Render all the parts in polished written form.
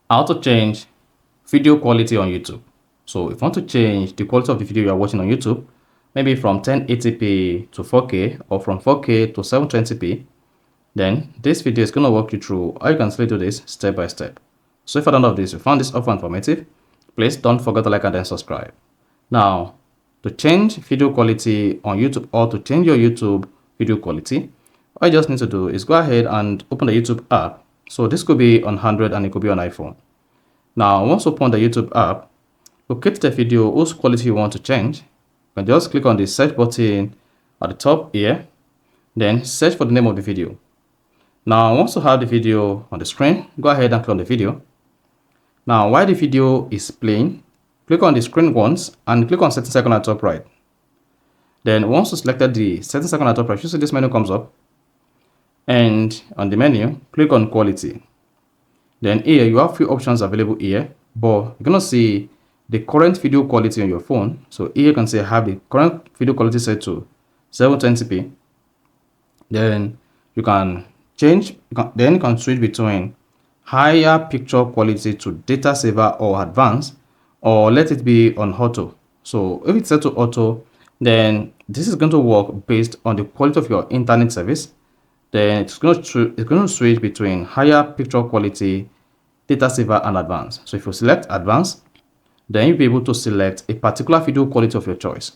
How to change video quality on YouTube. So if you want to change the quality of the video you are watching on YouTube, maybe from 1080p to 4K or from 4K to 720p, then this video is going to walk you through how you can simply do this step by step. So if I don't know this, you found this offer informative, please don't forget to like and then subscribe. Now, to change video quality on YouTube or to change your YouTube video quality, all you just need to do is go ahead and open the YouTube app. So this could be on Android and it could be on iPhone. Now, once you open the YouTube app, locate the video whose quality you want to change. You can just click on the search button at the top here, then search for the name of the video. Now, once you have the video on the screen, go ahead and click on the video. Now, while the video is playing, click on the screen once and click on settings icon at the top right. Then once you selected the settings icon at the top right, you see this menu comes up. And on the menu, click on quality. Then here you have few options available here, but you're gonna see the current video quality on your phone. So here you can say have the current video quality set to 720p. Then you can change, then you can switch between higher picture quality to data saver or advanced, or let it be on auto. So if it's set to auto, then this is going to work based on the quality of your internet service. Then it's going to switch between higher picture quality, data saver, and advanced. So if you select advanced, then you'll be able to select a particular video quality of your choice.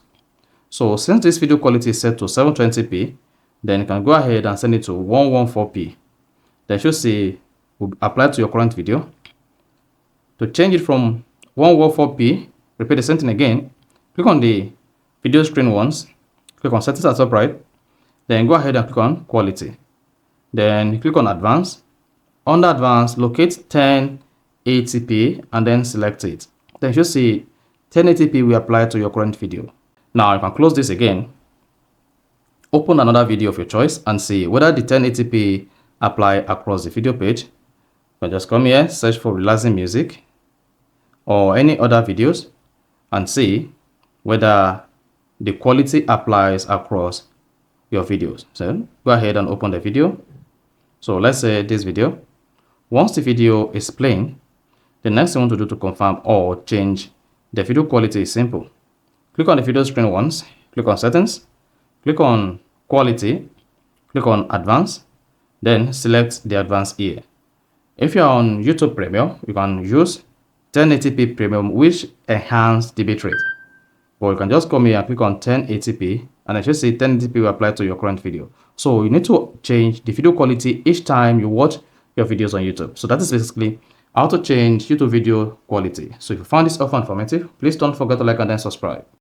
So since this video quality is set to 720p, then you can go ahead and send it to 114p. Then you'll see will apply to your current video. To change it from 114p, repeat the same thing again. Click on the video screen once, click on settings at the top right, then go ahead and click on quality. Then click on advanced. Under advanced, locate 1080p and then select it. Then you see 1080p will apply to your current video. Now you can close this again. Open another video of your choice and see whether the 1080p apply across the video page. You can just come here, search for relaxing music or any other videos and see whether the quality applies across your videos. So go ahead and open the video. So let's say this video. Once the video is playing, the next thing you want to do to confirm or change the video quality is simple. Click on the video screen once, click on settings, click on quality, click on advanced, then select the advanced here. If you're on YouTube Premium, you can use 1080p Premium, which enhance the bitrate. Or you can just come here and click on 1080p, and I should say 1080p will apply to your current video. So you need to change the video quality each time you watch your videos on YouTube. So that is basically how to change YouTube video quality. So if you found this offer informative, please don't forget to like and then subscribe.